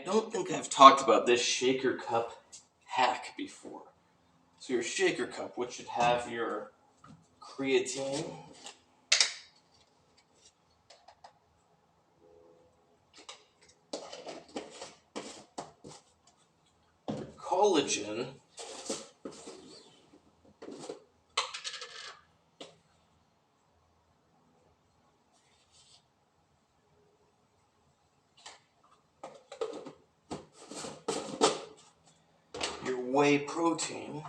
don't think I've talked about this shaker cup hack before. So your shaker cup, which should have your creatine, your collagen, your whey protein,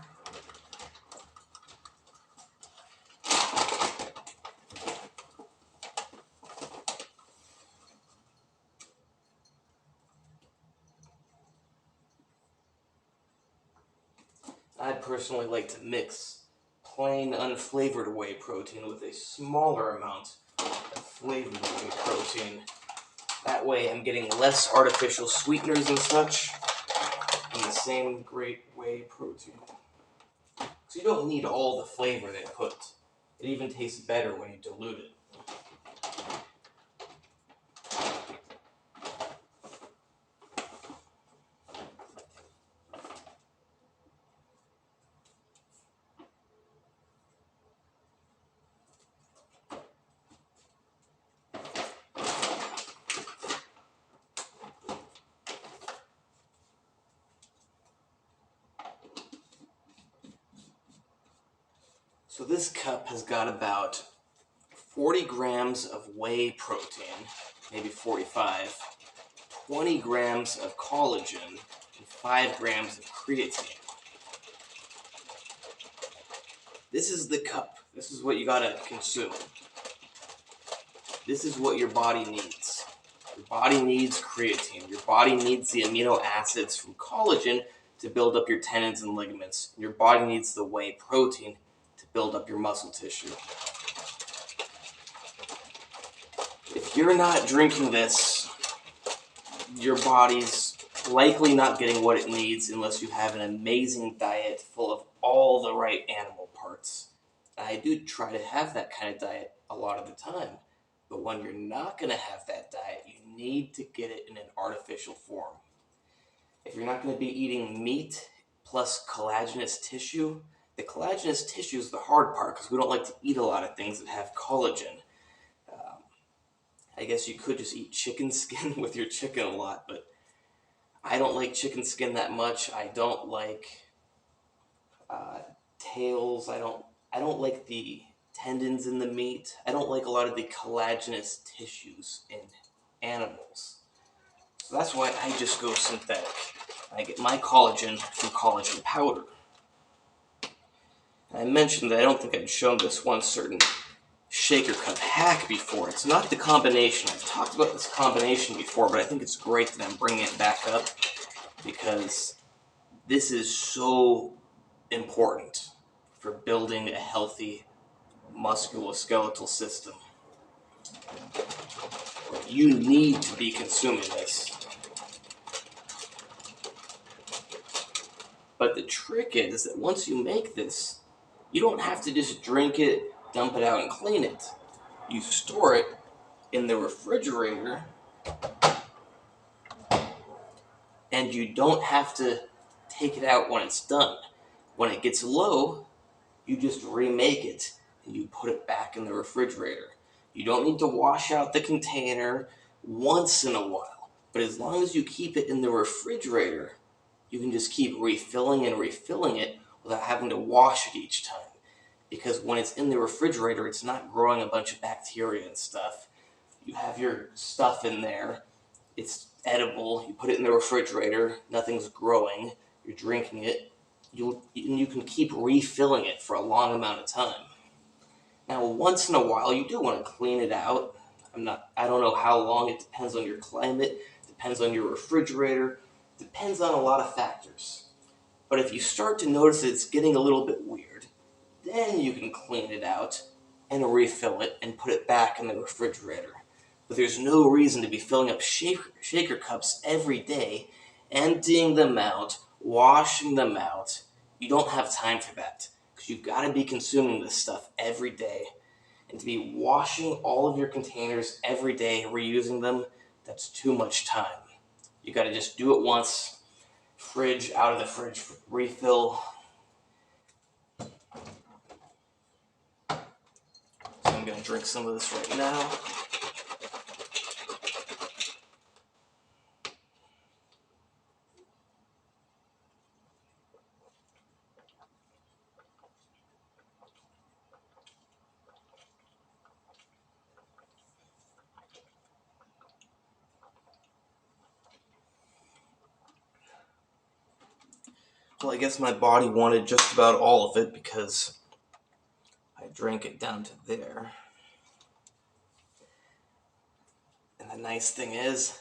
I personally like to mix plain unflavored whey protein with a smaller amount of flavored whey protein. That way I'm getting less artificial sweeteners and such, and the same great whey protein. So you don't need all the flavor they put. It even tastes better when you dilute it. So this cup has got about 40 grams of whey protein, maybe 45, 20 grams of collagen, and 5 grams of creatine. This is the cup. This is what you gotta consume. This is what your body needs. Your body needs creatine. Your body needs the amino acids from collagen to build up your tendons and ligaments. Your body needs the whey protein to build up your muscle tissue. If you're not drinking this, your body's likely not getting what it needs unless you have an amazing diet full of all the right animal parts. I do try to have that kind of diet a lot of the time, but when you're not going to have that diet, you need to get it in an artificial form. If you're not going to be eating meat plus collagenous tissue, the collagenous tissue is the hard part because we don't like to eat a lot of things that have collagen. I guess you could just eat chicken skin with your chicken a lot, but I don't like chicken skin that much. I don't like tails. I don't like the tendons in the meat. I don't like a lot of the collagenous tissues in animals. So that's why I just go synthetic. I get my collagen from collagen powder. And I mentioned that I don't think I'd shown this one certain shaker cup hack before. It's not the combination. I've talked about this combination before, but I think it's great that I'm bringing it back up because this is so important for building a healthy musculoskeletal system. You need to be consuming this. But the trick is that once you make this, you don't have to just drink it, dump it out, and clean it. You store it in the refrigerator, and you don't have to take it out when it's done. When it gets low, you just remake it, and you put it back in the refrigerator. You don't need to wash out the container once in a while, but as long as you keep it in the refrigerator, you can just keep refilling and refilling it without having to wash it each time. Because when it's in the refrigerator, it's not growing a bunch of bacteria and stuff. You have your stuff in there, it's edible, you put it in the refrigerator, nothing's growing, you're drinking it, you can keep refilling it for a long amount of time. Now, once in a while, you do want to clean it out. I don't know how long, it depends on your climate, depends on your refrigerator, depends on a lot of factors. But if you start to notice that it's getting a little bit weird, then you can clean it out and refill it and put it back in the refrigerator. But there's no reason to be filling up shaker cups every day, emptying them out, washing them out. You don't have time for that because you've got to be consuming this stuff every day. And to be washing all of your containers every day, reusing them, that's too much time. You got to just do it once. Fridge, out of the fridge, refill. So I'm going to drink some of this right now. Well, I guess my body wanted just about all of it because I drank it down to there. And the nice thing is,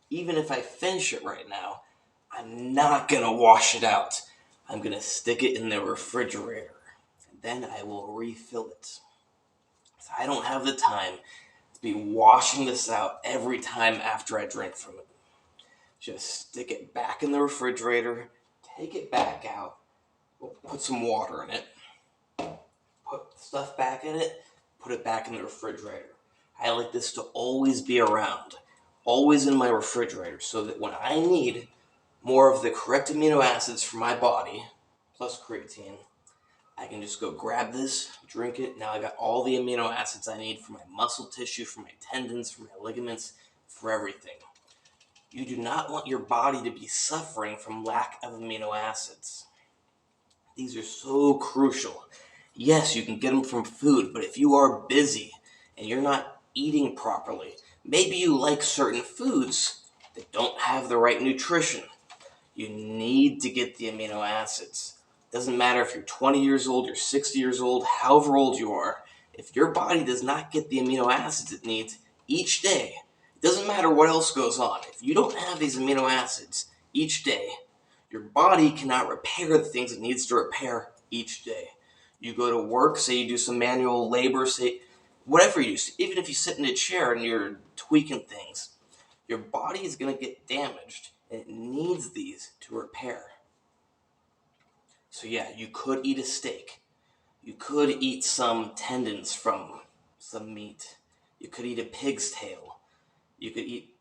even if I finish it right now, I'm not going to wash it out. I'm going to stick it in the refrigerator. And then I will refill it. So I don't have the time to be washing this out every time after I drink from it. Just stick it back in the refrigerator, take it back out, put some water in it, put stuff back in it, put it back in the refrigerator. I like this to always be around, always in my refrigerator, so that when I need more of the correct amino acids for my body, plus creatine, I can just go grab this, drink it. Now I got all the amino acids I need for my muscle tissue, for my tendons, for my ligaments, for everything. You do not want your body to be suffering from lack of amino acids. These are so crucial. Yes, you can get them from food, but if you are busy and you're not eating properly, maybe you like certain foods that don't have the right nutrition. You need to get the amino acids. Doesn't matter if you're 20 years old, you're 60 years old, however old you are. If your body does not get the amino acids it needs each day, it doesn't matter what else goes on. If you don't have these amino acids each day, your body cannot repair the things it needs to repair each day. You go to work, say you do some manual labor, say whatever you do, even if you sit in a chair and you're tweaking things, your body is going to get damaged and it needs these to repair. So yeah, you could eat a steak. You could eat some tendons from some meat. You could eat a pig's tail. You could eat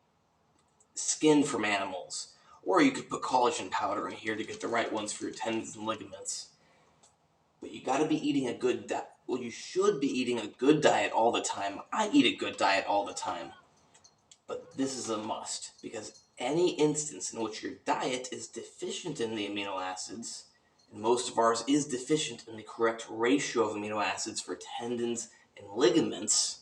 skin from animals. Or you could put collagen powder in here to get the right ones for your tendons and ligaments. But you got to be eating a good diet. Well, you should be eating a good diet all the time. I eat a good diet all the time. But this is a must, because any instance in which your diet is deficient in the amino acids, and most of ours is deficient in the correct ratio of amino acids for tendons and ligaments,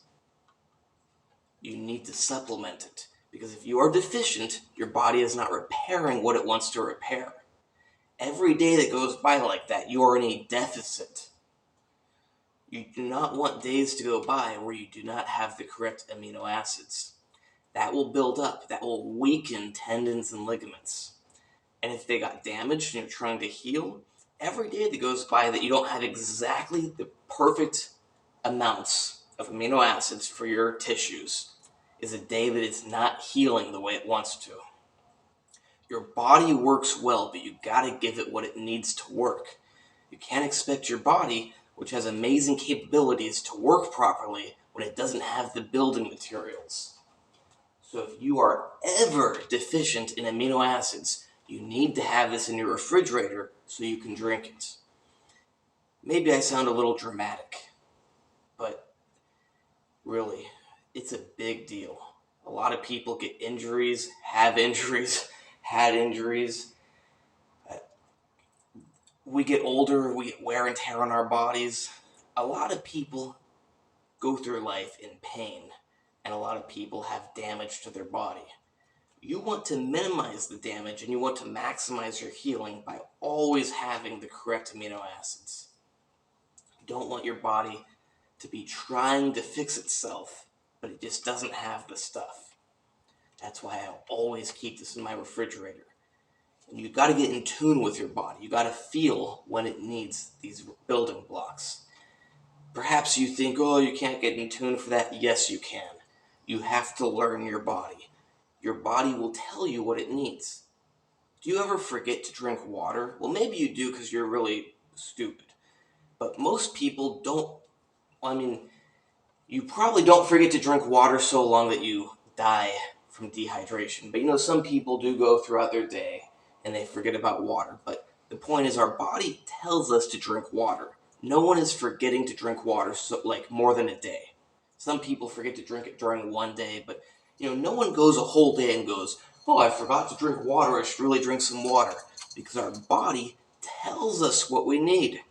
you need to supplement it. Because if you are deficient, your body is not repairing what it wants to repair. Every day that goes by like that, you are in a deficit. You do not want days to go by where you do not have the correct amino acids. That will build up. That will weaken tendons and ligaments. And if they got damaged and you're trying to heal, every day that goes by that you don't have exactly the perfect amounts of amino acids for your tissues is a day that it's not healing the way it wants to. Your body works well, but you gotta give it what it needs to work. You can't expect your body, which has amazing capabilities, to work properly when it doesn't have the building materials. So if you are ever deficient in amino acids, you need to have this in your refrigerator so you can drink it. Maybe I sound a little dramatic, but really, it's a big deal. A lot of people get injuries, have injuries, had injuries. We get older, we get wear and tear on our bodies. A lot of people go through life in pain, and a lot of people have damage to their body. You want to minimize the damage and you want to maximize your healing by always having the correct amino acids. You don't want your body to be trying to fix itself, but it just doesn't have the stuff. That's why I'll always keep this in my refrigerator. And you got to get in tune with your body. You got to feel when it needs these building blocks. Perhaps you think, oh, you can't get in tune for that. Yes, you can. You have to learn your body. Your body will tell you what it needs. Do you ever forget to drink water? Well, maybe you do because you're really stupid. But most people don't. You probably don't forget to drink water so long that you die from dehydration. But some people do go throughout their day and they forget about water. But the point is, our body tells us to drink water. No one is forgetting to drink water more than a day. Some people forget to drink it during one day, but no one goes a whole day and goes, "Oh, I forgot to drink water. I should really drink some water," because our body tells us what we need.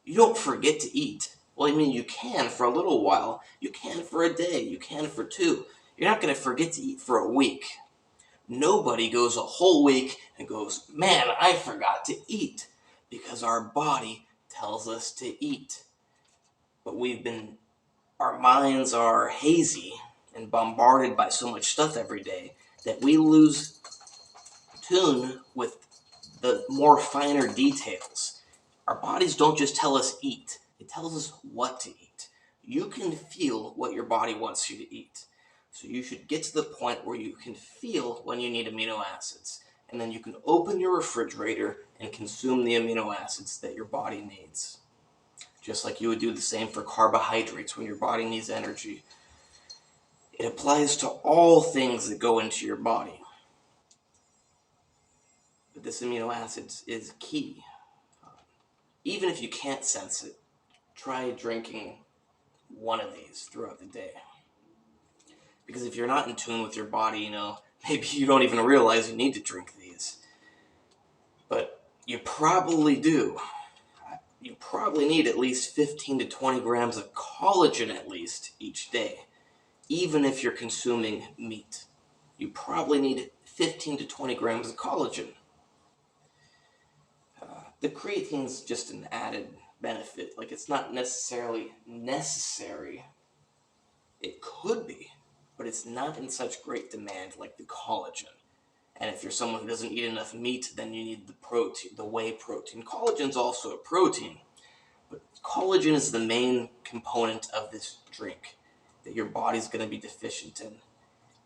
You don't forget to eat. Well, you can for a little while. You can for a day. You can for two. You're not going to forget to eat for a week. Nobody goes a whole week and goes, "Man, I forgot to eat," because our body tells us to eat. But our minds are hazy and bombarded by so much stuff every day that we lose tune with the more finer details. Our bodies don't just tell us eat, it tells us what to eat. You can feel what your body wants you to eat. So you should get to the point where you can feel when you need amino acids. And then you can open your refrigerator and consume the amino acids that your body needs. Just like you would do the same for carbohydrates when your body needs energy. It applies to all things that go into your body. But this amino acids is key. Even if you can't sense it, try drinking one of these throughout the day. Because if you're not in tune with your body, maybe you don't even realize you need to drink these. But you probably do. You probably need at least 15 to 20 grams of collagen at least each day, even if you're consuming meat. You probably need 15 to 20 grams of collagen. The creatine's just an added benefit. It's not necessarily necessary. It could be, but it's not in such great demand like the collagen. And if you're someone who doesn't eat enough meat, then you need the protein, the whey protein. Collagen's also a protein, but collagen is the main component of this drink that your body's going to be deficient in.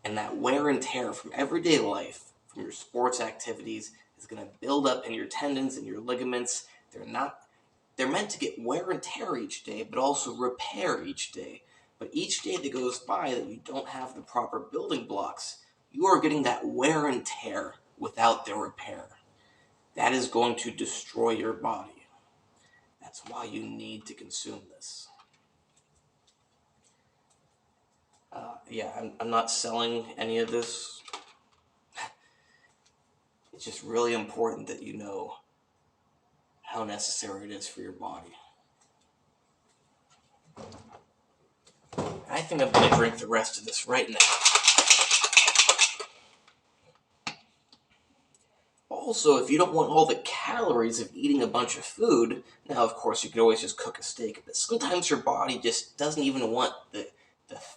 And that wear and tear from everyday life, from your sports activities, is going to build up in your tendons and your ligaments. They're meant to get wear and tear each day, but also repair each day. But each day that goes by that you don't have the proper building blocks, you are getting that wear and tear without the repair. That is going to destroy your body. That's why you need to consume this. I'm not selling any of this. It's just really important that you know how necessary it is for your body. I think I'm going to drink the rest of this right now. Also, if you don't want all the calories of eating a bunch of food, now of course you could always just cook a steak, but sometimes your body just doesn't even want the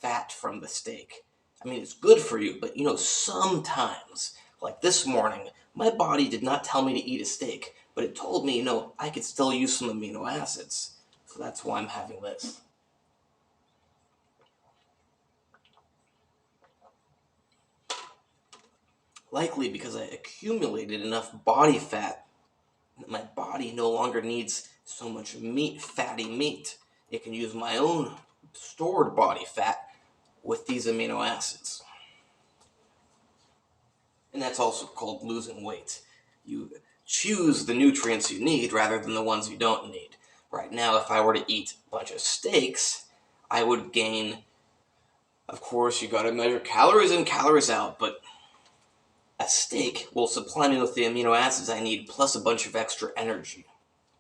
fat from the steak. It's good for you, but sometimes, like this morning, my body did not tell me to eat a steak, but it told me, I could still use some amino acids. So that's why I'm having this. Likely because I accumulated enough body fat that my body no longer needs so much fatty meat. It can use my own stored body fat with these amino acids. And that's also called losing weight. You choose the nutrients you need rather than the ones you don't need. Right now, if I were to eat a bunch of steaks, I would gain, of course, you gotta measure calories in, calories out, but a steak will supply me with the amino acids I need plus a bunch of extra energy.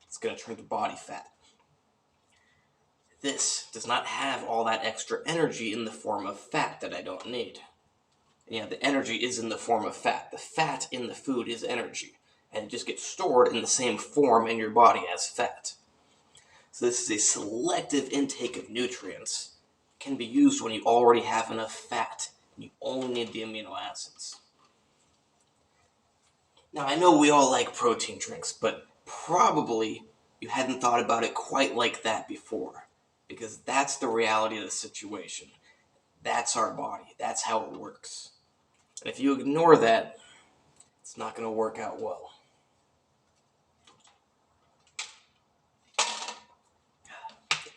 It's going to turn to body fat. This does not have all that extra energy in the form of fat that I don't need. The energy is in the form of fat. The fat in the food is energy, and it just gets stored in the same form in your body as fat. So this is a selective intake of nutrients. It can be used when you already have enough fat, and you only need the amino acids. Now, I know we all like protein drinks, but probably you hadn't thought about it quite like that before, because that's the reality of the situation. That's our body. That's how it works. And if you ignore that, it's not going to work out well.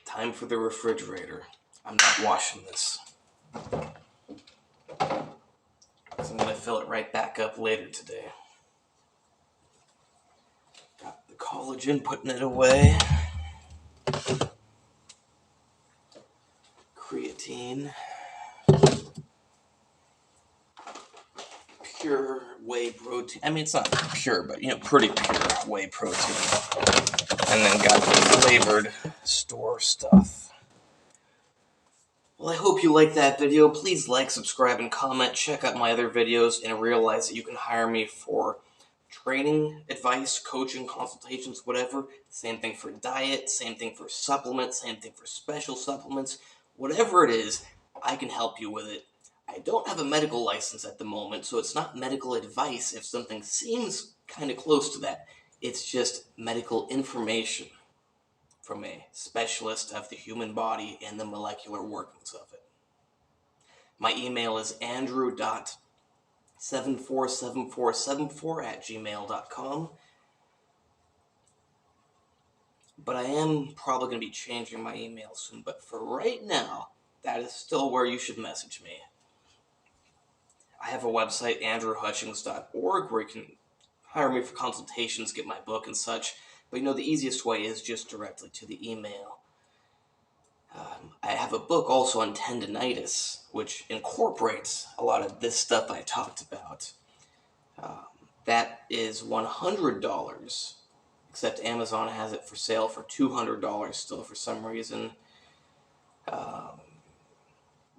Time for the refrigerator. I'm not washing this. So I'm going to fill it right back up later today. Got the collagen, putting it away. Creatine. Pure whey protein. I mean, it's not pure, but pretty pure whey protein. And then got the flavored store stuff. Well, I hope you liked that video. Please like, subscribe, and comment. Check out my other videos and realize that you can hire me for training, advice, coaching, consultations, whatever. Same thing for diet, same thing for supplements, same thing for special supplements. Whatever it is, I can help you with it. I don't have a medical license at the moment, so it's not medical advice if something seems kind of close to that. It's just medical information from a specialist of the human body and the molecular workings of it. My email is andrew.747474@gmail.com. But I am probably going to be changing my email soon. But for right now, that is still where you should message me. I have a website, andrewhutchings.org, where you can hire me for consultations, get my book and such. But the easiest way is just directly to the email. I have a book also on tendinitis, which incorporates a lot of this stuff I talked about. That is $100, except Amazon has it for sale for $200 still for some reason.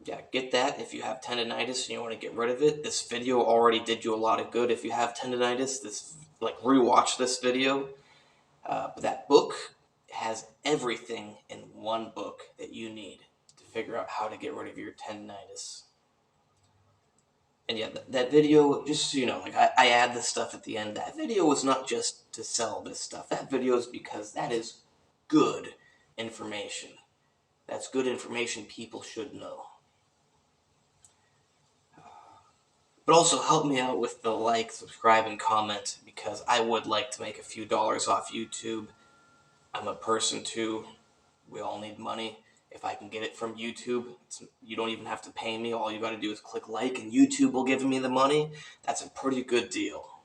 Yeah, get that if you have tendinitis and you want to get rid of it. This video already did you a lot of good if you have tendinitis. Rewatch this video. But that book has everything in one book that you need to figure out how to get rid of your tendinitis. And yeah, that video, just so you know, I add this stuff at the end. That video was not just to sell this stuff. That video is because that is good information. That's good information people should know. But also help me out with the like, subscribe, and comment, because I would like to make a few dollars off YouTube. I'm a person too. We all need money. If I can get it from YouTube, you don't even have to pay me. All you got to do is click like, and YouTube will give me the money. That's a pretty good deal.